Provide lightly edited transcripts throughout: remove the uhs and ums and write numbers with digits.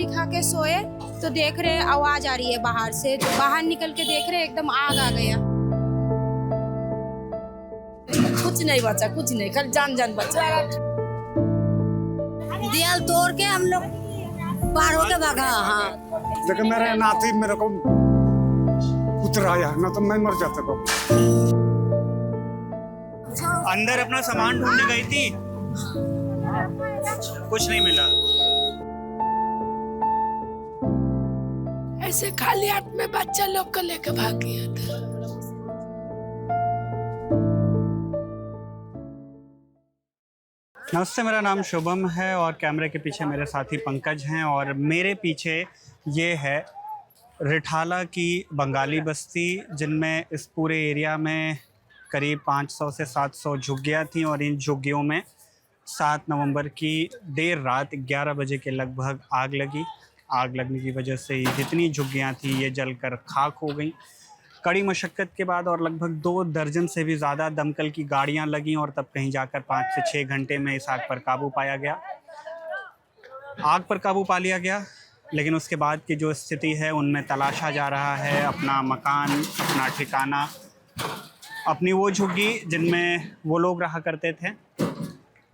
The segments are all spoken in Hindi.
खा के सोए तो देख रहे आवाज आ रही है बाहर से, तो बाहर निकल के देख रहे एकदम आग आ गया। कुछ नहीं बचा, कुछ नहीं, कल जान जान बचा। दीवार तोड़ के हम लोग पार होके भागा। हाँ, लेकिन मेरे नाती मेरे को उतर आया, ना तो मैं मर जाता को। अंदर अपना सामान ढूंढने गई थी, कुछ नहीं मिला। ऐसे खाली हाथ में बच्चा लोग को लेकर भाग गया था। नमस्ते, मेरा नाम शुभम है और कैमरे के पीछे मेरे साथी पंकज हैं और मेरे पीछे ये है रिठाला की बंगाली बस्ती, जिनमें इस पूरे एरिया में करीब 500 से 700 झुग्गियाँ थीं और इन झुग्गियों में 7 नवंबर की देर रात 11 बजे के लगभग आग लगी। आग लगने की वजह से जितनी झुग्गियाँ थी ये जलकर खाक हो गई। कड़ी मशक्क़त के बाद और लगभग 2 दर्जन से भी ज़्यादा दमकल की गाड़ियां लगीं और तब कहीं जाकर 5 से 6 घंटे में इस आग पर काबू पाया गया। आग पर काबू पा लिया गया, लेकिन उसके बाद की जो स्थिति है उनमें तलाशा जा रहा है अपना मकान, अपना ठिकाना, अपनी वो झुग्गी जिनमें वो लोग रहा करते थे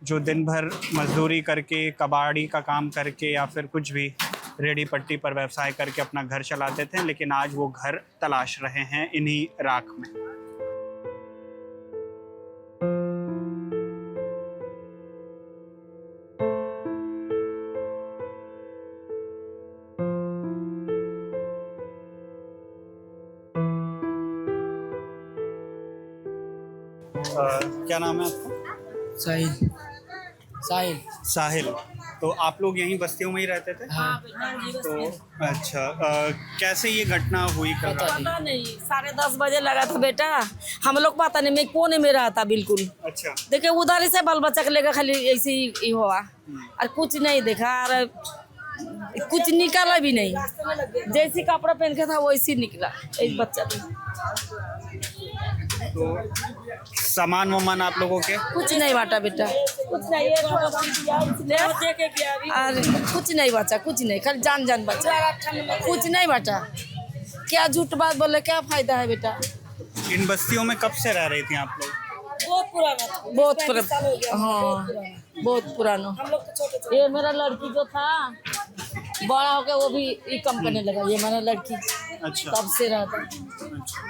जो दिन भर मजदूरी करके, कबाड़ी का काम करके या फिर कुछ भी रेडी पट्टी पर व्यवसाय करके अपना घर चलाते थे, लेकिन आज वो घर तलाश रहे हैं इन्हीं राख में। क्या नाम है आपका? साहिल। साहिल। साहिल। तो आप लोग यहीं बस्तियों में ही रहते थे? हाँ। तो अच्छा, कैसे ये घटना हुई कल रात? पता नहीं, 10:30 बजे लगा था बेटा, हम लोग पता नहीं, मैं कोने में रहा था बिल्कुल। अच्छा। देखिए उधर से बाल बच्चा के लेकर खाली ऐसे ही हुआ और कुछ नहीं देखा और कुछ निकाला भी नहीं, जैसे कपड़ा पहन के था वैसे निकला एक बच्चा भी। तो सामान वामान आप लोगों के? कुछ नहीं बांटा बेटा, कुछ नहीं और कुछ नहीं बचा, कुछ नहीं, कल जान जान बचा, कुछ नहीं बचा। क्या झूठ बात बोले, क्या फायदा है बेटा। इन बस्तियों में कब से रह रही थी आप लोग? बहुत पुराना, हाँ बहुत पुराना। ये मेरा लड़की जो था बड़ा होकर वो भी ये काम करने लगा, ये मेरा लड़की अच्छा। तब से रहा था। अच्छा।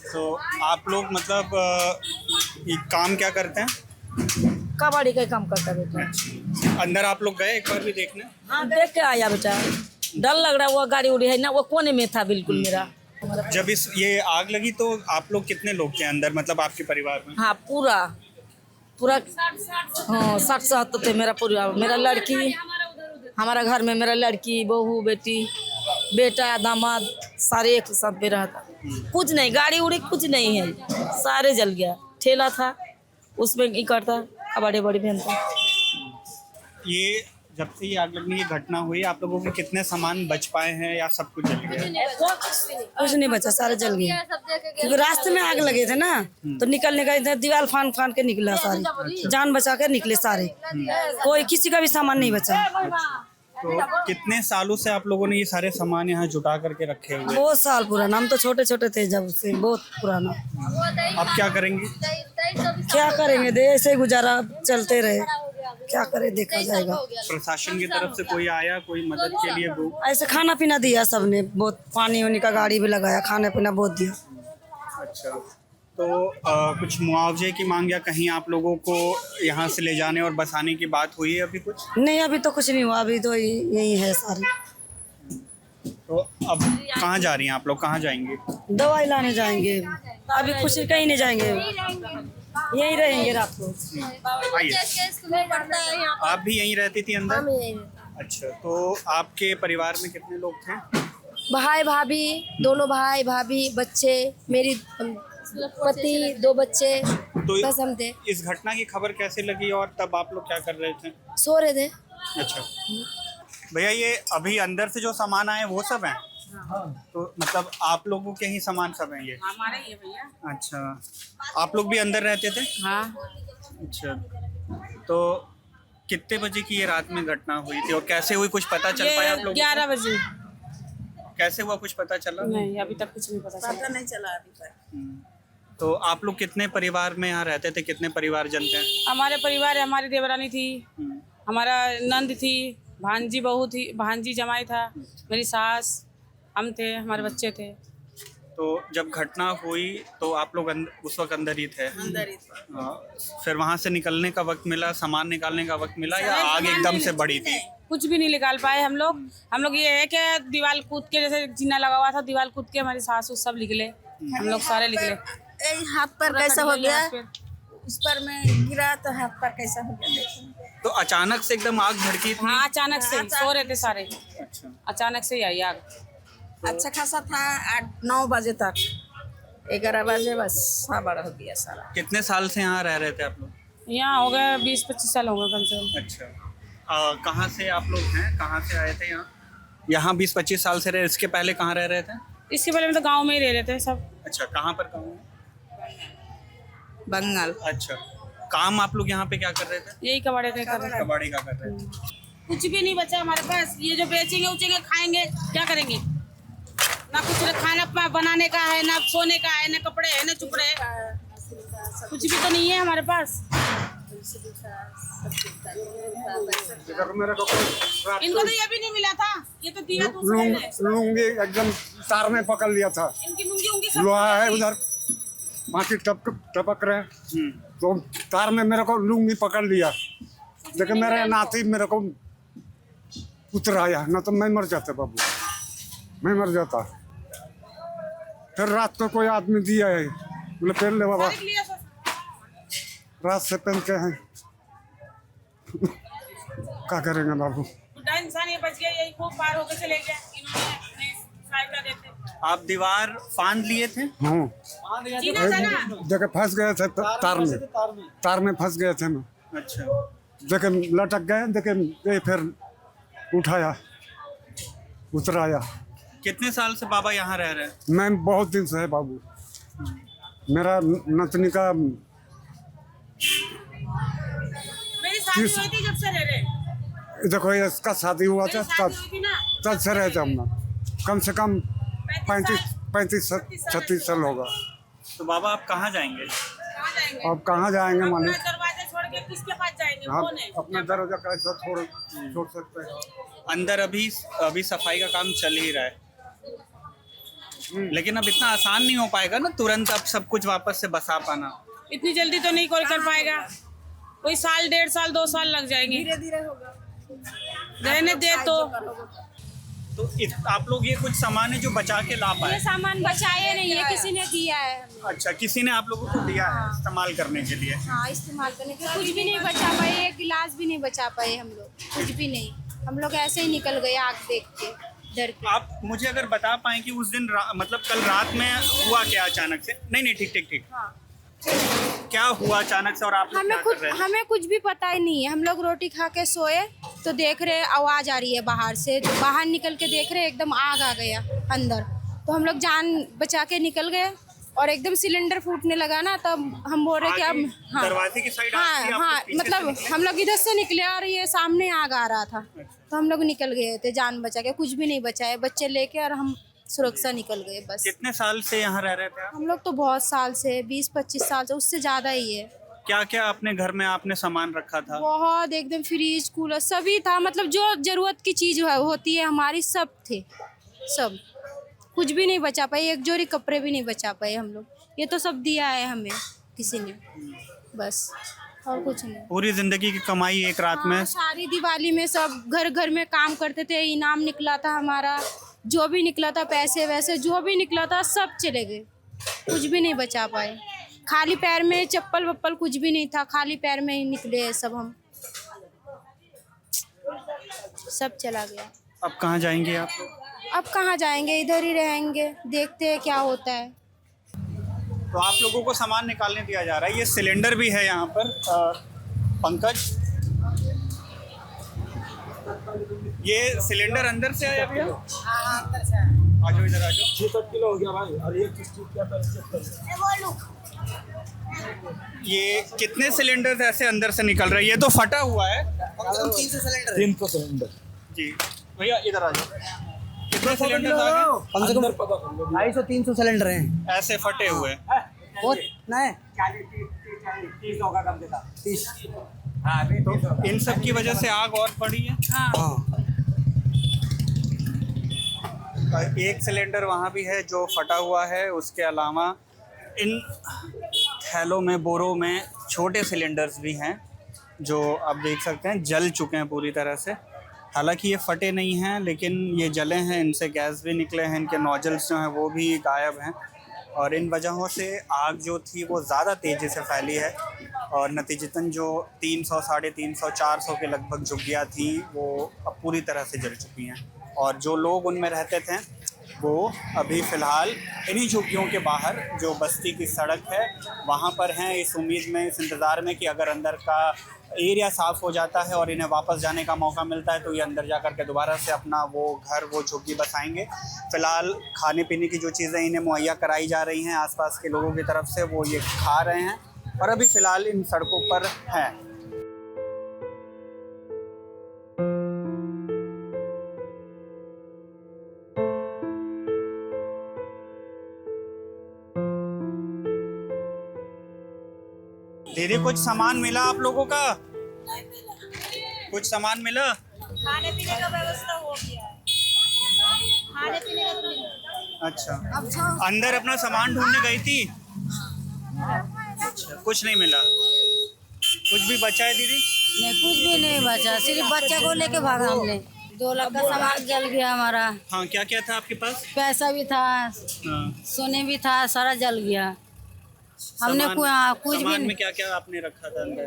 तो आप लोग मतलब ये काम क्या करते हैं? कबाड़ी का काम करता बेटा। अंदर आप लोग गए एक बार भी देखने? हाँ देख के आया बेटा, डर लग रहा, वो गाड़ी उड़ी है ना, वो कोने में था बिल्कुल मेरा। जब ये आग लगी तो आप लोग कितने लोग थे अंदर, मतलब आपके परिवार में? हाँ पूरा हाँ 60-70 थे मेरा परिवार, मेरा लड़की, हमारा घर में मेरा लड़की, बहू, बेटी, बेटा, दामाद सारे एक साथ में रहा था। कुछ नहीं, गाड़ी उड़ी कुछ नहीं है, सारे जल गया। ठेला था उसमें इकट्ठा कबाड़ी बड़ी पहनता। ये जब से ये आग लगने की घटना हुई आप लोगों के कितने सामान बच पाए हैं या सब कुछ जल गया? कुछ नहीं बचा, सारे जल गए क्योंकि रास्ते में आग लगे थे ना, तो निकलने का इधर दीवार फान फान के निकला, सारे जान बचा कर निकले सारे, कोई किसी का भी सामान नहीं बचा। तो कितने सालों से आप लोगों ने ये सारे सामान यहाँ जुटा करके रखे हुए? बहुत साल पुराना, हम तो छोटे छोटे थे जब से, बहुत पुराना। अब क्या करेंगे? क्या करेंगे, दे ऐसे ही गुजारा चलते रहे, क्या करे देखा जाएगा। प्रशासन की तरफ से कोई आया, कोई मदद के लिए? वो ऐसे खाना पीना दिया सबने, बहुत पानी वानी का गाड़ी भी लगाया, खाना पीना बहुत दिया। अच्छा। तो कुछ मुआवजे की मांग या कहीं आप लोगों को यहाँ से ले जाने और बसाने की बात हुई है अभी कुछ? नहीं अभी तो कुछ नहीं हुआ, अभी तो यही है सारे। तो अब कहाँ जा रही हैं आप लोग, कहाँ जाएंगे? दवाई लाने जाएंगे, अभी कुछ कहीं नहीं जाएंगे, यहीं रहेंगे रात को। आप भी यहीं रहती थी अंदर? अच्छा। तो आपके परिवार में कितने लोग थे? भाई भाभी, दोनों भाई भाभी, बच्चे, मेरी पति, 2 बच्चे, तो बस हम थे। इस घटना की खबर कैसे लगी और तब आप लोग क्या कर रहे थे? सो रहे थे। अच्छा भैया, ये अभी अंदर से जो सामान आए वो सब हैं? तो मतलब आप लोगों के ही सामान सब हैं ये? हमारे ही है भैया। अच्छा, आप लोग भी अंदर रहते थे? हाँ। अच्छा, तो कितने बजे की ये रात में घटना हुई थी और कैसे हुई, कुछ पता चल पाया आप लोगों 11 बजे। को? कैसे हुआ, कुछ पता चला? नहीं, अभी तक कुछ नहीं पता चला। तो आप लोग कितने परिवार में यहाँ रहते थे, कितने परिवार जन थे? हमारे परिवार, हमारी देवरानी थी, हमारा नंद थी, भांजी बहू थी, भांजी जमाई था, मेरी सास, हम थे, हमारे बच्चे थे। तो जब घटना हुई तो आप लोग उस वक्त अंदर ही थे? हाँ। फिर वहाँ से निकलने का वक्त मिला, सामान निकालने का वक्त मिला, या आग एकदम से बढ़ी थी? कुछ भी नहीं निकाल पाए हम लोग ये है कि दीवार कूद के, जैसे जीना लगा हुआ था, दीवार कूद के हमारी सास उस सब निकले, हम लोग सारे निकले। हाथ पर कैसा हो गया, उस पर में गिरा तो हाथ पर कैसा हो गया देखो। तो अचानक से एकदम आग भड़की थी? हाँ, अचानक से ही सो रहे थे सारे, अच्छा। अचानक से ही आई आग। अच्छा खासा था 8-9 बजे तक, 11 बजे बस साबर हो गया सारा। कितने साल से यहाँ रह रहे थे आप लोग? यहाँ हो गए 20-25 साल हो गए कम से कम। अच्छा। कहाँ से आप लोग हैं, कहाँ से आए थे यहाँ? यहाँ 20-25 साल से रहे, इसके पहले कहाँ रह रहे थे? इसके पहले में तो गाँव में ही रह रहे थे सब। अच्छा, कहाँ पर गाँव है? बंगाल। अच्छा, काम आप लोग यहाँ पे क्या कर रहे थे? यही कबाड़े के कर रहे थे। कबाड़ी का कर रहे थे। कुछ भी नहीं बचा हमारे पास, ये जो बेचेंगे उचेंगे खाएंगे, क्या करेंगे? ना कुछ खाना बनाने का है, ना सोने का है, ना कपड़े है, ना चुपड़े है, कुछ भी तो नहीं है हमारे पास। मेरे को इनको तो ये भी नहीं मिला था, ये तो दिया दूसरे ने। लुंगी एकदम तार में पकड़ लिया था, इनकी लुंगी उंगी सब लोहा है उधर, बाकी टपक रहे, तो तार में मेरे को लुंगी पकड़ लिया। लेकिन मेरे नाती मेरे को उतर आया, ना तो मैं मर जाता बाबू, मैं मर जाता। फिर रात को कोई आदमी दिया है, बोले पहन ले बाबा, रात से पहन के हैं। क्या करेंगे बाबू? बुढ़ा इंसान ये बच गया, यही खूब पार होकर चले गया, इन्होंने अपने सहायता देते। आप दीवार फांद लिए थे? हाँ, जीना था ना। जगह फंस गए थे तार में फंस गए थे मैं। अच्छा। लेकिन लटक गए, लेकिन ये फिर उठाया, उतराया। कितने साल से बाबा यहाँ रह रहे हैं? मैं बहुत दिन से है बाबू, मेरा नतनी का मेरी शादी हुई थी जब से रह रहे। देखो इसका शादी हुआ था मेरी शादी हुई थी ना, तब से रहते हम लोग, कम से कम 35-36 साल होगा। तो बाबा आप कहाँ जाएंगे? कहाँ जाएंगे? अब कहाँ जाएंगे अपना मालिक? दरवाजा छोड़ के किसके पास जाएंगे? हम कौन है? अपना दरवाजा कैसा छोड़ सकते हैं? अंदर अभी सफाई का काम चल ही रहा है, लेकिन अब इतना आसान नहीं हो पाएगा ना तुरंत अब सब कुछ वापस से बसा पाना। इतनी जल्दी तो नहीं कोई कर पाएगा, कोई साल, 1.5 साल, 2 साल लग जाएंगे। धीरे होगा, रहने दे तो। आप लोग ये कुछ सामान है जो बचा के ला पाए? ये सामान बचाए नहीं है, किसी ने दिया है हमें। अच्छा, किसी ने आप लोगों को दिया है इस्तेमाल करने के लिए? हाँ, इस्तेमाल करने के कुछ भी नहीं बचा पाए, एक गिलास भी नहीं बचा पाए हम लोग, कुछ भी नहीं। हम लोग ऐसे ही निकल गए आग देख के, डर के। आप मुझे अगर बता पाएं कि उस दिन मतलब कल रात में हुआ क्या अचानक से? नहीं ठीक। हाँ। क्या हुआ अचानक से और आप लोग क्या कर रहे हैं? हमें कुछ भी पता ही नहीं है। हम लोग रोटी खा के सोए तो देख रहे आवाज आ रही है बाहर से, तो बाहर निकल के देख रहे एकदम आग आ गया अंदर, तो हम लोग जान बचा के निकल गए और एकदम सिलेंडर फूटने लगा ना, तब हम बोल रहे कि अब हाँ दरवाजे की साइड हाँ, मतलब हम लोग इधर से निकले और ये सामने आग आ रहा था, तो हम लोग निकल गए थे जान बचा के, कुछ भी नहीं बचा है, बच्चे लेके और हम सुरक्षा निकल गए बस। कितने साल से यहाँ रह रहे थे आप? हम लोग तो बहुत साल से, 20-25 साल से, उससे ज्यादा ही है। क्या क्या अपने घर में आपने सामान रखा था? बहुत, एकदम फ्रिज, कूलर सभी था, मतलब जो जरूरत की चीज होती है हमारी, सब थे, सब, कुछ भी नहीं बचा पाए, एक जोड़ी कपड़े भी नहीं बचा पाए हम लोग। ये तो सब दिया है हमें किसी ने, बस और कुछ नहीं। पूरी जिंदगी की कमाई एक रात में? सारी दिवाली में सब घर घर में काम करते थे, इनाम निकला था हमारा, जो भी निकला था, पैसे वैसे जो भी निकला था सब चले गए, कुछ भी नहीं बचा पाए। खाली पैर में, चप्पल वप्पल कुछ भी नहीं था, खाली पैर में ही निकले हैं सब, हम सब चला गया। अब कहाँ जाएंगे आप? अब कहाँ जाएंगे, इधर ही रहेंगे, देखते हैं क्या होता है। तो आप लोगों को सामान निकालने दिया जा रहा है। ये सिलेंडर भी है यहाँ पर। पंकज, ये सिलेंडर अंदर से आया भैया? आ जाओ, इधर आ जाओ। 6 किलो हो गया भाई, और 1 किलो क्या ये कितने सिलेंडर ऐसे अंदर से निकल रहे हैं? ये तो फटा हुआ है। 300 सिलेंडर जी भैया इधर आ जाओ। कितने सिलेंडर आ गए? कम से कम 250-300 सिलेंडर हैं। ऐसे फटे हुए। बहुत नहीं 30 होगा कम से कम 30। हाँ इन सब की वजह से आग और बढ़ी है। हाँ और एक सिलेंडर वहाँ भी है जो फटा हुआ है। उसके अलावा इन थैलों में, बोरों में छोटे सिलेंडर्स भी हैं जो आप देख सकते हैं जल चुके हैं पूरी तरह से। हालांकि ये फटे नहीं हैं लेकिन ये जले हैं, इनसे गैस भी निकले हैं, इनके नोजल्स जो हैं वो भी गायब हैं और इन वजहों से आग जो थी वो ज़्यादा तेज़ी से फैली है और नतीजतन जो 300, 350, 400 के लगभग झुग्गियाँ थी वो अब पूरी तरह से जल चुकी हैं और जो लोग उनमें रहते थे वो अभी फ़िलहाल इन्हीं झुग्गियों के बाहर जो बस्ती की सड़क है वहाँ पर हैं, इस उम्मीद में, इस इंतज़ार में कि अगर अंदर का एरिया साफ़ हो जाता है और इन्हें वापस जाने का मौका मिलता है तो ये अंदर जा कर के दोबारा से अपना वो घर, वो झुग्गी बसाएंगे। फ़िलहाल खाने पीने की जो चीज़ें इन्हें मुहैया कराई जा रही हैं आसपास के लोगों की तरफ से वो ये खा रहे हैं और अभी फ़िलहाल इन सड़कों पर हैं। दीदी कुछ सामान मिला आप लोगों का? कुछ सामान मिला? खाने पीने का व्यवस्था हो गया है। खाने पीने का अच्छा, अंदर अपना सामान ढूंढने गई थी? अच्छा, कुछ नहीं मिला? कुछ भी बचा है दीदी? नहीं, कुछ भी नहीं बचा, सिर्फ बच्चा को लेके भागा हमने। 2 लाख का सामान जल गया हमारा। हाँ, क्या क्या था आपके पास? पैसा भी था, हाँ, सोने भी था, सारा जल गया। हमने कुछ भी सामान नहीं। में क्या क्या आपने रखा था अंदर?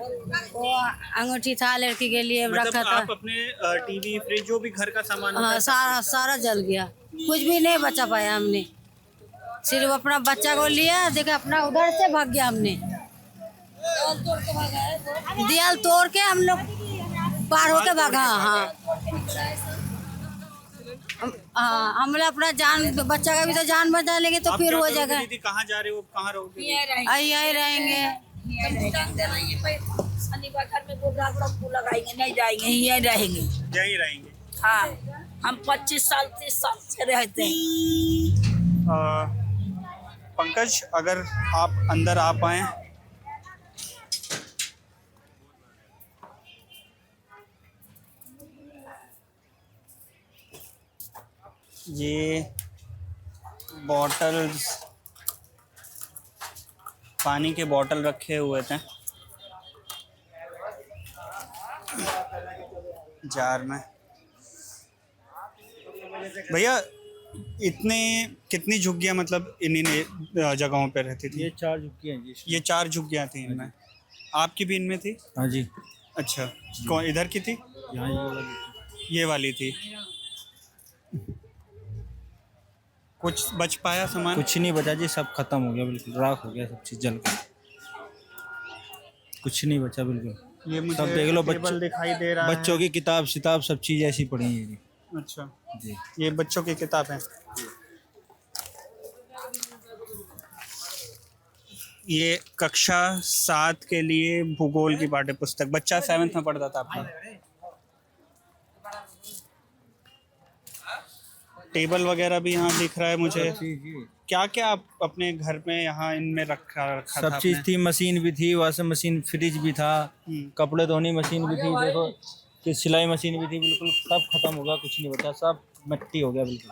वो अंगूठी था लड़की के लिए मतलब रखा था। आप अपने टीवी, फ्रिज, जो भी घर का सामान होता हाँ, है, सारा जल गया, कुछ भी नहीं बचा पाया हमने। सिर्फ अपना बच्चा को लिया, देखा अपना उधर से भाग गया हमने। दियाल तोड़ के हम लोग पार होके भागा। हाँ हाँ, हम लोग अपना जान, बच्चा का भी तो जान बचा लेंगे तो आप फिर क्या हो करोगे जाएगा। दीदी? कहाँ जा रहे हो? कहाँ रहोगे? आई रहेंगे। शनिवार घर में गोबरा लगाएंगे, नहीं जाएंगे, यहीं रहेंगे। यहीं रहेंगे। हाँ, हम 25 साल 30 साल से रहते हैं। पंकज, अगर आप अंदर आ पाएं। ये बॉटल्स, पानी के बॉटल रखे हुए थे जार में। भैया कितनी झुग्गियाँ मतलब इन्हीं जगहों पे रहती थी? ये 4 झुग्गियाँ हैं जी। ये 4 झुग्गियाँ थी इनमें। आपकी भी इनमें थी? हाँ जी, अच्छा, कौन इधर की थी? यहाँ ये वाली थी। कुछ बच पाया सामान? कुछ नहीं बचा जी, सब खत्म हो गया, बिल्कुल राख हो गया, सब चीज़ जल के कुछ नहीं बचा बिल्कुल। ये मुझे सब देख लो, टेबल दिखाई दे रहा है। बच्चों की किताब शिताब सब चीज़ ऐसी पड़ी है जी। अच्छा जी, ये बच्चों की किताब है। ये कक्षा 7 के लिए भूगोल की पाठ्य पुस्तक, बच्चा 7th में पढ़ता था अपना। टेबल वगैरह भी यहाँ दिख रहा है मुझे। क्या क्या आप अपने घर में यहाँ इनमें रखा था? सब चीज़ थी, मशीन भी थी, वॉशिंग मशीन, फ्रिज भी था, कपड़े धोने मशीन भी थी, देखो कि सिलाई मशीन भी थी, बिल्कुल सब खत्म हो गया, कुछ नहीं बचा, सब मिट्टी हो गया बिल्कुल।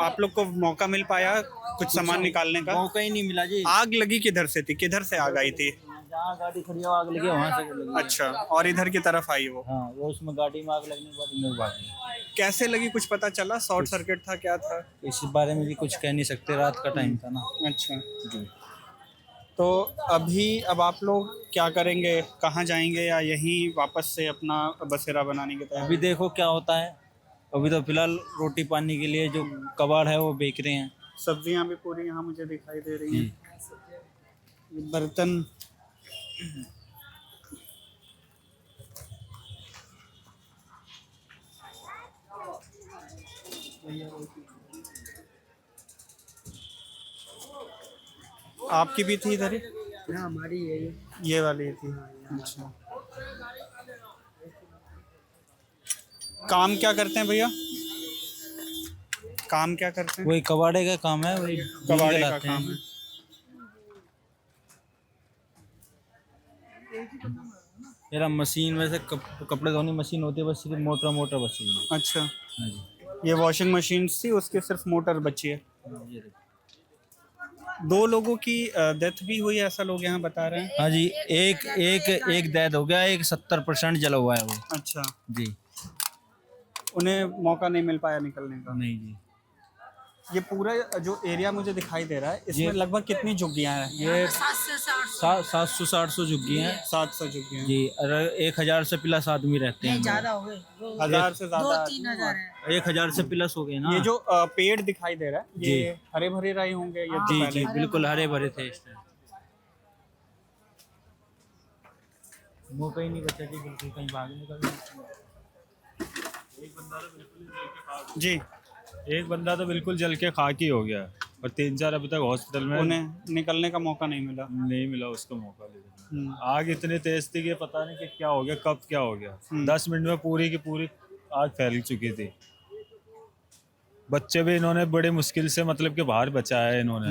आप लोग को मौका मिल पाया कुछ सामान निकालने का? मौका ही नहीं मिला जी। आग लगी किधर से थी? किधर से आग आई थी? जहाँ गाड़ी खड़ी हो आग लगी, वहाँ से लगी। अच्छा, और इधर की तरफ आई वो? हाँ, वो उसमें गाड़ी में आग लगने के बाद इन्हें भाग गई। कैसे लगी कुछ पता चला? शॉर्ट सर्किट था, क्या था? इस बारे में भी कुछ कह नहीं सकते, रात का टाइम था ना। अच्छा जी, तो अब आप लोग क्या करेंगे? कहाँ जाएंगे या यहीं वापस से अपना बसेरा बनाने के तैयार? अभी देखो क्या होता है। अभी तो फिलहाल रोटी पानी के लिए जो कबाड़ है वो बेच रहे हैं। सब्जियां भी पूरी यहाँ मुझे दिखाई दे रही हैं। ये बर्तन, आपकी भी थी इधर ही? ना हमारी ये वाली थी। अच्छा, काम क्या करते हैं भैया? काम क्या करते हैं? वही कबाड़े का काम है, वही कबाड़े का लाते हैं। काम है। मेरा मशीन वैसे कपड़े धोने मशीन होती है, बस सिर्फ मोटर बची है। अच्छा, हाँ जी। ये वॉशिंग मशीन थी, उसकी सिर्फ मोटर बची है। ये देखो। 2 लोगों की डेथ भी हुई, ऐसा लोग यहाँ बता रहे हैं। हाँ जी, एक डेथ हो गया, एक 70% जला हुआ है वो। अच्छा, जी उन्हें मौका नहीं मिल पाया निकलने का। नहीं जी, ये पूरा जो एरिया मुझे दिखाई दे रहा है, इसमें लगभग कितनी झुग्गियाँ हैं? ये 700-800 झुग्गी हैं 700 झुग्गियाँ जी। अरे 1000 से प्लस आदमी रहते हैं। ज्यादा हो गए, 1000 से ज्यादा। 2-3 हजार है। 1000 से प्लस हो गए ना। ये जो पेड़ दिखाई दे रहा है, ये हरे भरे रहे होंगे ये तो जी पहले? जी बिल्कुल हरे भरे थे इस टाइम। मौका ही नहीं बचा जी, बिल्कुल कहीं भाग निकल। जी, एक बंदा तो बिल्कुल जल के खाक ही हो गया और 3-4 अभी तक हॉस्पिटल में उन्हें निकलने का मौका नहीं मिला। नहीं मिला उसको मौका। लेकिन आग इतनी तेज थी कि पता नहीं कि क्या हो गया, कब क्या हो गया। 10 मिनट में पूरी की पूरी आग फैल चुकी थी। बच्चे भी इन्होंने बड़ी मुश्किल से मतलब कि बाहर बचाया है इन्होंने।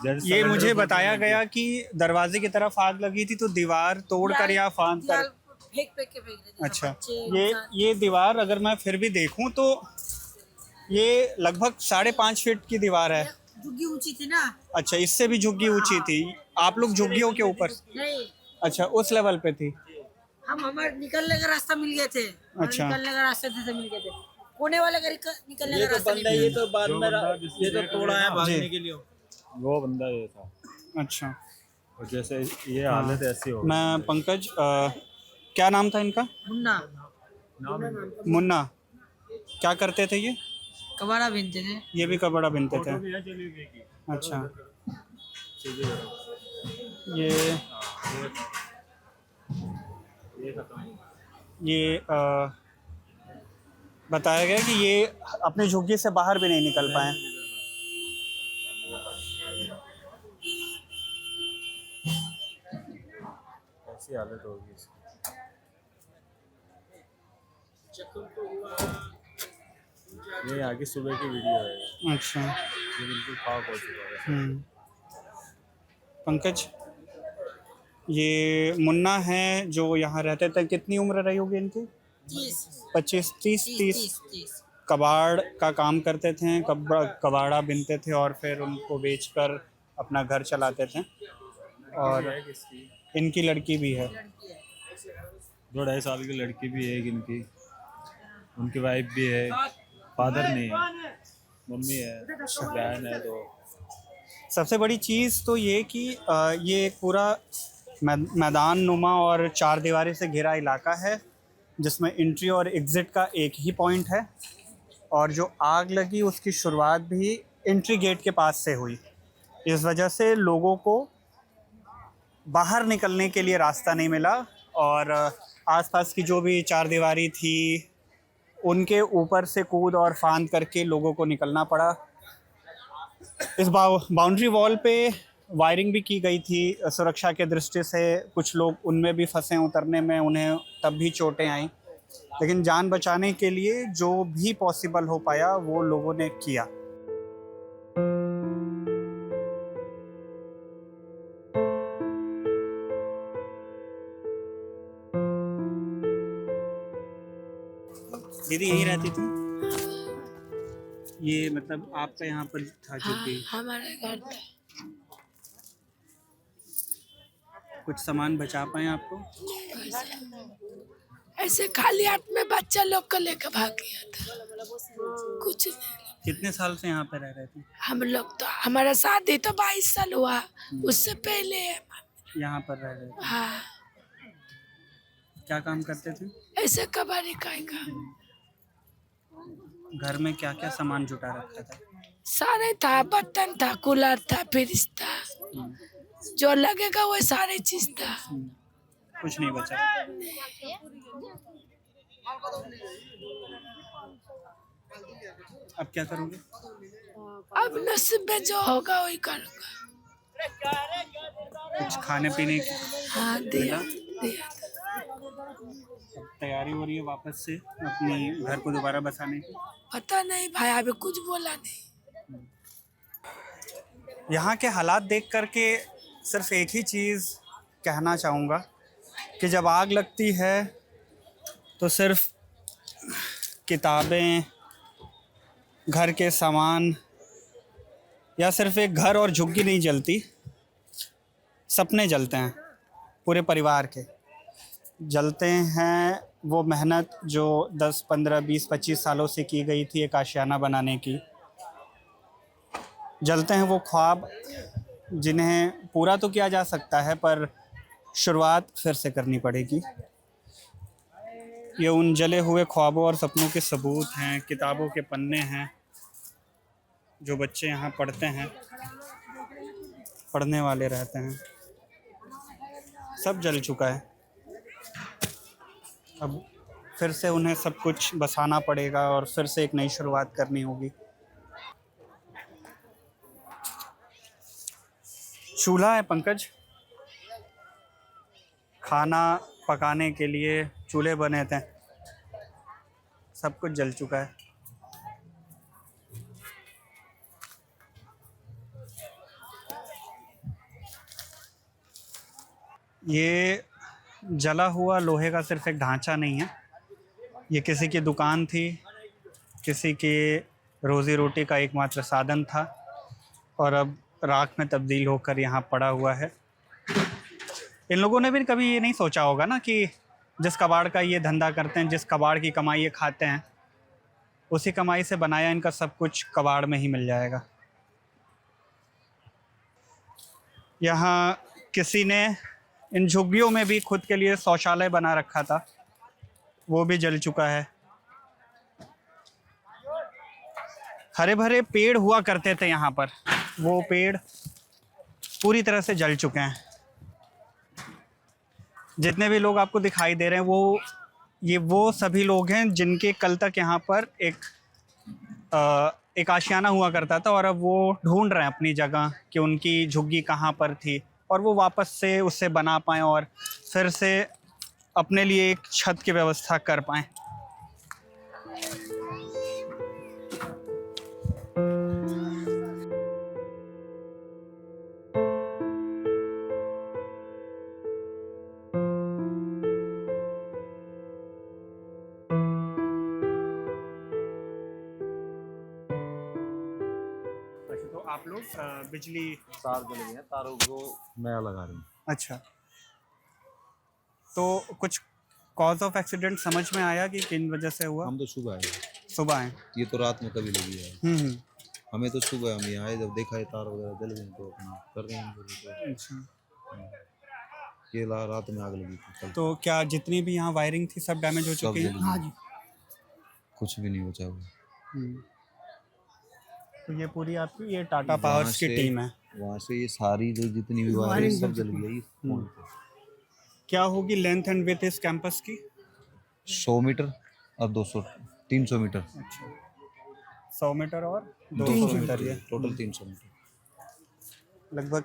जैसे ये सिलेंडर मुझे को बताया गया कि दरवाजे की तरफ आग लगी थी, तो दीवार तोड़कर या फांद कर। फेंक के फेंक देते थे अच्छा, बच्चे, ये दीवार अगर मैं फिर भी देखूं तो ये लगभग 5.5 फीट की दीवार है। झुग्गी ऊंची थी ना। अच्छा, इससे भी झुग्गी ऊंची थी। आप लोग झुग्गियों के ऊपर? नहीं, अच्छा, उस लेवल पे थी। हम हमारे निकलने का रास्ता मिल गए थे। अच्छा। निकलने का रास्ते से मिल गए थे। कोने वाले का निकलने का रास्ता नहीं मिला। ये तो बाद में ये तो तोड़ा है भागने के लिए। वो बंदा ये था। अच्छा, और जैसे ये हालत ऐसी हो मैं पंकज, क्या नाम था इनका? मुन्ना। क्या करते थे ये? कबाड़ा बीनते थे। ये भी कपड़ा बिनते थे। अच्छा, ये बताया गया कि ये अपनी झुग्गी से बाहर भी नहीं निकल पाए। ऐसी हालत होगी इसकी। ये आगे सुबह की वीडियो है। अच्छा, ये बिल्कुल खाक हो चुका है। पंकज, ये मुन्ना है जो यहाँ रहते थे। कितनी उम्र रही होगी इनकी? 25, 30। कबाड़ का काम करते थे, कबाड़ा बिनते थे और फिर उनको बेचकर अपना घर चलाते थे। और इनकी लड़की भी है, 2-2.5 साल की लड़की भी है इनकी। उनकी वाइफ भी है, फादर नहीं है, मम्मी है, बहन है। तो सबसे बड़ी चीज़ तो ये कि ये एक पूरा मैदान नुमा और 4 दीवारी से घिरा इलाका है, जिसमें एंट्री और एग्ज़िट का एक ही पॉइंट है। और जो आग लगी उसकी शुरुआत भी एंट्री गेट के पास से हुई। इस वजह से लोगों को बाहर निकलने के लिए रास्ता नहीं मिला और आसपास की जो भी 4 दीवारी थी उनके ऊपर से कूद और फांद करके लोगों को निकलना पड़ा। इस बाउंड्री वॉल पे वायरिंग भी की गई थी सुरक्षा के दृष्टि से। कुछ लोग उनमें भी फंसे, उतरने में उन्हें तब भी चोटें आईं, लेकिन जान बचाने के लिए जो भी पॉसिबल हो पाया वो लोगों ने किया। दीदी यहीं रहती थी? ये मतलब आपका यहाँ पर था झुग्गी? हमारे घर पे कुछ सामान बचा पाए आपको? ऐसे खाली हाथ में बच्चा लोग को लेकर भाग गया था, कुछ नहीं। कितने साल से यहाँ पे रह रहे थे? हम लोग तो, हमारा शादी तो 22 साल हुआ, उससे पहले यहाँ पर रह रहे थे। हाँ, क्या काम करते थे? ऐसे कबाड़ी का घर में क्या क्या सामान जुटा रखा था? सारे था, बर्तन था, कूलर था, फ्रिज था, जो लगेगा वो सारे चीज था। कुछ नहीं बचा। अब क्या करोगे? अब नसीब में जो होगा वही करूँगा। कुछ खाने पीने की हाँ दिया दिया। तैयारी हो रही है वापस से अपने घर को दोबारा बसाने की? पता नहीं भाई, अभी कुछ बोला नहीं। यहाँ के हालात देख करके सिर्फ एक ही चीज़ कहना चाहूँगा कि जब आग लगती है तो सिर्फ किताबें, घर के सामान या सिर्फ एक घर और झुग्गी नहीं जलती, सपने जलते हैं पूरे परिवार के। जलते हैं वो मेहनत जो 10, 15, 20, 25 सालों से की गई थी एक आशियाना बनाने की। जलते हैं वो ख्वाब जिन्हें पूरा तो किया जा सकता है पर शुरुआत फिर से करनी पड़ेगी। ये उन जले हुए ख्वाबों और सपनों के सबूत हैं, किताबों के पन्ने हैं जो बच्चे यहाँ पढ़ते हैं, पढ़ने वाले रहते हैं। सब जल चुका है, अब फिर से उन्हें सब कुछ बसाना पड़ेगा और फिर से एक नई शुरुआत करनी होगी। चूल्हा है पंकज, खाना पकाने के लिए चूल्हे बने थे, सब कुछ जल चुका है। ये जला हुआ लोहे का सिर्फ एक ढांचा नहीं है, ये किसी की दुकान थी, किसी के रोज़ी रोटी का एकमात्र साधन था और अब राख में तब्दील होकर यहाँ पड़ा हुआ है। इन लोगों ने भी कभी ये नहीं सोचा होगा ना कि जिस कबाड़ का ये धंधा करते हैं, जिस कबाड़ की कमाई ये खाते हैं, उसी कमाई से बनाया इनका सब कुछ कबाड़ में ही मिल जाएगा। यहाँ किसी ने इन झुग्गियों में भी खुद के लिए शौचालय बना रखा था, वो भी जल चुका है। हरे भरे पेड़ हुआ करते थे यहाँ पर, वो पेड़ पूरी तरह से जल चुके हैं। जितने भी लोग आपको दिखाई दे रहे हैं वो सभी लोग हैं जिनके कल तक यहाँ पर एक आशियाना हुआ करता था और अब वो ढूंढ रहे हैं अपनी जगह कि उनकी झुग्गी कहाँ पर थी और वो वापस से उससे बना पाएँ और फिर से अपने लिए एक छत की व्यवस्था कर पाएँ। तो आप लोग बिजली तार जल गए हैं, तारों को नया लगा रहे हैं। अच्छा, तो कुछ कॉज ऑफ एक्सीडेंट समझ में आया कि किन वजह से हुआ? हम तो सुबह आए, सुबह आए, ये तो रात में कभी लगी है। हम्म। हमें तो सुबह हम यहाँ आए, जब देखा है तार वगैरह जल गए तो अपना कर रहे हैं। तो अच्छा, ये रात में आग लगी थी कल। तो क्या जितनी भी यहाँ वायरिंग थी सब डैमेज हो सब चुकी है? जली हाँ हुई। जी। कुछ भी नहीं बचा हुआ। तो ये पूरी आपकी ये टाटा पावर्स की टीम है। वहाँ से ये सारी जो जितनी भी वायरिंग सब जल गई इस पॉइंट पे। क्या होगी लेंथ एंड विड्थ इस कैंपस की? 100 मीटर और 300 मीटर। अच्छा, 100 मीटर और 200 मीटर, ये टोटल 300 मीटर, लगभग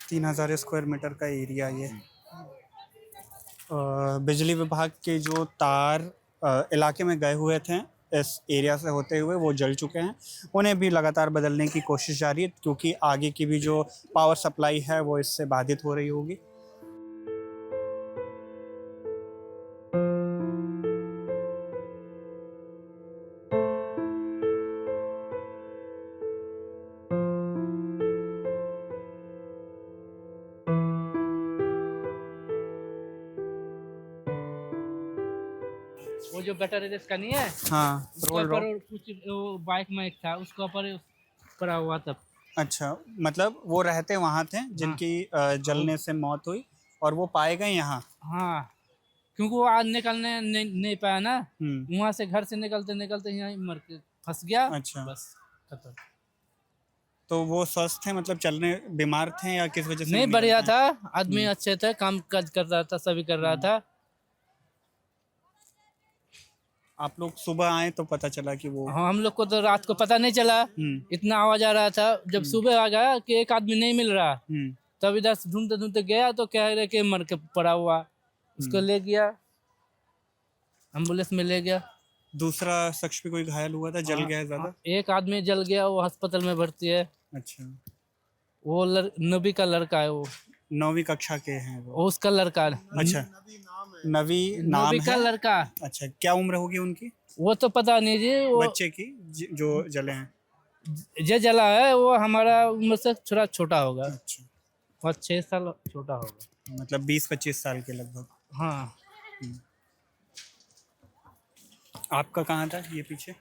3000 स्क्वायर मीटर का एरिया ये। बिजली विभाग के जो तार इलाके में गए हुए थे इस एरिया से होते हुए वो जल चुके हैं, उन्हें भी लगातार बदलने की कोशिश जारी है क्योंकि आगे की भी जो पावर सप्लाई है वो इससे बाधित हो रही होगी। वो जो बैटरी इसका नहीं है, हाँ, उसके ऊपर कुछ वो बाइक में एक था, उसके ऊपर पड़ा हुआ तब। अच्छा, मतलब वो रहते वहाँ थे जिनकी जलने से मौत हुई और वो पाए गए यहाँ? हाँ, क्योंकि वो आज निकलने नहीं पाया ना, हम्म। वहाँ से घर से निकलते निकलते यहाँ मर के फंस गया। अच्छा, बस खत्म। तो वो स्वस्थ थे, मतलब चलने बीमार थे या किस वजह से? नहीं, बढ़िया था, आदमी अच्छे थे, काम काज कर रहा था, सभी कर रहा था। आप लोग सुबह आए तो पता चला कि वो हाँ, हम लोग को तो रात को पता नहीं चला, इतना आवाज आ रहा था। जब सुबह आ गया कि एक आदमी नहीं मिल रहा, तब इधर से ढूंढते ढूंढते गया तो कह रहे कि मर के पड़ा हुआ। उसको ले गया, एम्बुलेंस में ले गया। दूसरा शख्स भी कोई घायल हुआ था, जल गया है ज्यादा? एक आदमी जल गया, वो अस्पताल में भर्ती है। अच्छा, वो नबी का लड़का है, वो 9वीं कक्षा के हैं वो? उसका लड़का। अच्छा, नबी नाम नबी का है? लड़का। अच्छा, क्या उम्र होगी उनकी? वो तो पता नहीं जी। वो बच्चे की जो जले हैं? जो जला है वो हमारा उम्र से थोड़ा छोटा होगा। अच्छा, 5-6 साल छोटा होगा, मतलब 20-25 साल के लगभग। हाँ। आपका कहाँ था ये पीछे?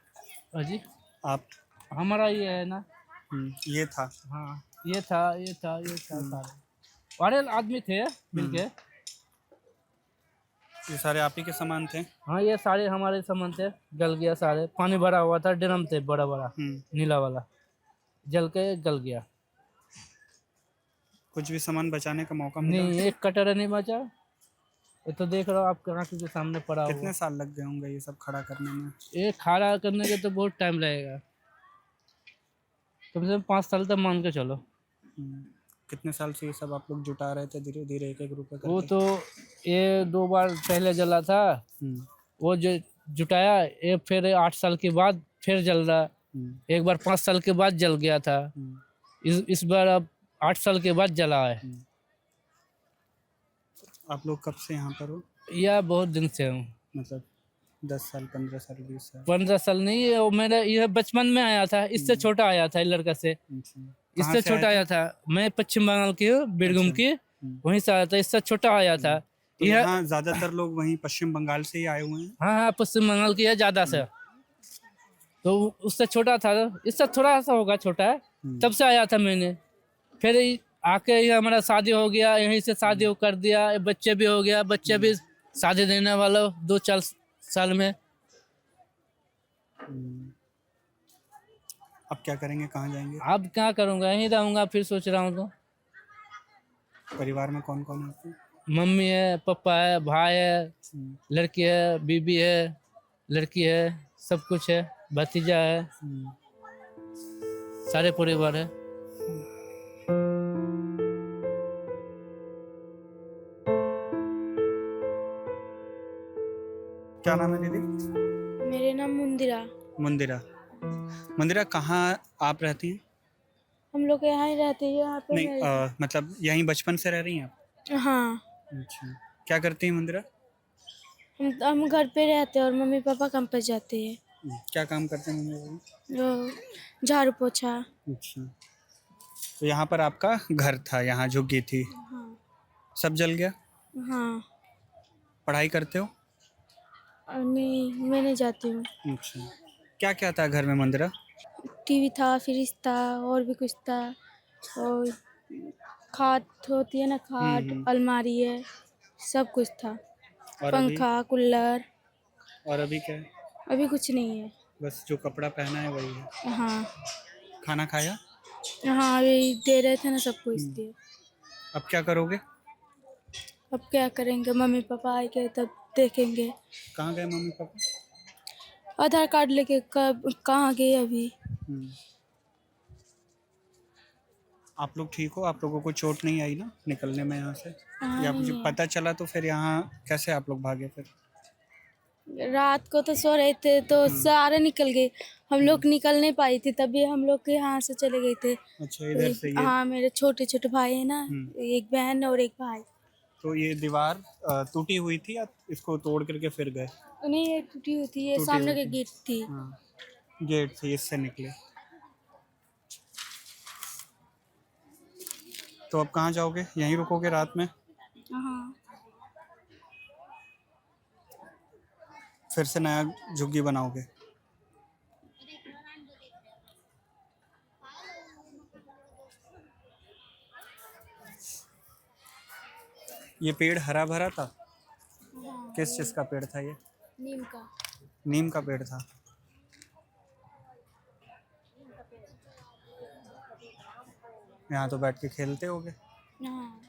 जी, आप? हमारा ये है ना। ये था? हाँ, ये था सारे। अरे आदमी थे मिलके। ये सारे आप ही के सामान थे? हाँ, ये सारे हमारे सामान थे। जल गया सारे, पानी भरा हुआ था, ड्रम थे बड़ा बड़ा नीला वाला, जल के गल गया। कुछ भी सामान बचाने का मौका मिला? नहीं, एक कटोरा नहीं बचा। ये तो देख रहे हो आपके आंखों के सामने पड़ा हुआ। कितने साल लग गए होंगे ये सब खड़ा करने में? ये खड़ा करने के तो बहुत टाइम लगेगा, कम से कम 5 साल तक मान के चलो। कितने साल से ये सब आप लोग जुटा रहे थे धीरे धीरे एक एक रुपए करके? वो तो ये 2 बार पहले जला था, वो जो जुटाया, ये फिर 8 साल के बाद फिर जल रहा। एक बार 5 साल के बाद जल गया था, इस बार अब 8 साल के बाद जला है। आप लोग कब से यहाँ पर हो? या बहुत दिन से हूँ, मतलब 10 साल, 15 साल, 20 साल? 15 साल नहीं, वो मेरा ये बचपन में आया था। इससे छोटा आया था लड़का से, इससे छोटा आया था। मैं पश्चिम बंगाल की हूँ, बीरभूम की, वहीं से आया था। इससे छोटा आया था। तो यहाँ ज्यादातर लोग वहीं पश्चिम बंगाल से ही आए हुए हैं? हाँ, पश्चिम बंगाल की है ज्यादा से। तो उससे छोटा था, इससे थोड़ा सा होगा छोटा, तब से आया था मैंने। फिर आके ये हमारा शादी हो गया, यहीं से शादी कर दिया, बच्चे भी हो गया। बच्चे भी शादी देने वाला 2-4 साल में। अब क्या करेंगे, कहाँ जाएंगे? अब क्या करूँगा, यहीं रहूँगा फिर सोच रहा हूँ। तो परिवार में कौन कौन है आपके? मम्मी है, पापा है, भाई है, लड़की है, बीबी है, लड़की है, सब कुछ है, भतीजा है, सारे परिवार है। क्या नाम है दीदी? मेरे नाम मुंदिरा। मुंदिरा। मुंदिरा, कहाँ आप रहती हैं? हम लोग यहाँ ही रहते हैं, यहाँ पे नहीं, मतलब यहीं बचपन से रह रही हैं आप? हाँ, अच्छा, क्या करती हैं मुंदिरा? हम घर पे रहते हैं और मम्मी पापा काम पर जाते हैं। क्या काम करते हैं मुंदिरा? झाड़ू पोछा। अच्छा, तो यहाँ पर आपका घर था, यहाँ झुग्गी थी? हाँ। सब जल गया? हाँ। पढ़ाई करते हो? नहीं, मैं नहीं जाती हूँ। अच्छा, क्या क्या था घर में मुंदिरा? टीवी था, फ्रिज था, और भी कुछ था, और खाट होती है ना, खाट, अलमारी है, सब कुछ था। और पंखा, कूलर। और अभी क्या है? अभी कुछ नहीं है, बस जो कपड़ा पहना है वही है। हाँ। खाना खाया? हाँ, अभी दे रहे थे ना सबको, इसलिए। अब क्या करोगे? अब क्या करेंगे, मम्मी पापा आएंगे तब देखेंगे। कहाँ गए मम्मी पापा? आधार कार्ड लेके कब कहाँ गए अभी। आप लोग ठीक हो? आप लोगों को चोट नहीं आई ना निकलने में यहाँ से? हाँ, या नहीं मुझे है। पता चला तो फिर यहाँ कैसे आप लोग भागे फिर? रात को तो सो रहे थे तो सारे निकल गए, हम लोग निकल नहीं पाई थी, तभी हम लोग के यहाँ से चले गए थे। अच्छा, इधर से ये? हाँ, मेरे छोटे छोटे भाई है ना, एक बहन और एक भाई। तो ये दीवार टूटी हुई थी या इसको तोड़ करके फिर गए? नहीं, ये टूटी हुई थी, ये सामने की गेट थी। हाँ, गेट से इससे निकले। तो अब कहाँ जाओगे? यहीं रुकोगे रात में? हाँ। फिर से नया झुग्गी बनाओगे? ये पेड़ हरा भरा था? किस चीज का पेड़ था ये? नीम का। नीम का पेड़ था। यहाँ तो बैठ के खेलते होगे? हाँ।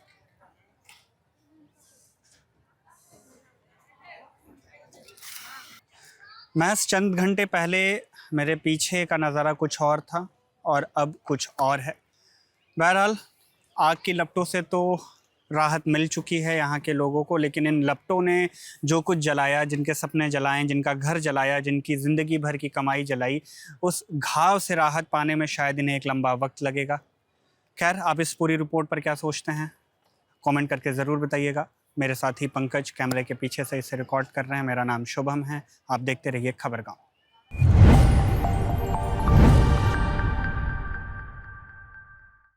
महज चंद घंटे पहले मेरे पीछे का नज़ारा कुछ और था और अब कुछ और है। बहरहाल आग की लपटों से तो राहत मिल चुकी है यहाँ के लोगों को, लेकिन इन लपटों ने जो कुछ जलाया, जिनके सपने जलाए, जिनका घर जलाया, जिनकी ज़िंदगी भर की कमाई जलाई, उस घाव से राहत पाने में शायद इन्हें एक लंबा वक्त लगेगा। खैर, आप इस पूरी रिपोर्ट पर क्या सोचते हैं कमेंट करके ज़रूर बताइएगा। मेरे साथी पंकज कैमरे के पीछे से इसे रिकॉर्ड कर रहे हैं। मेरा नाम शुभम है। आप देखते रहिए खबरगांव।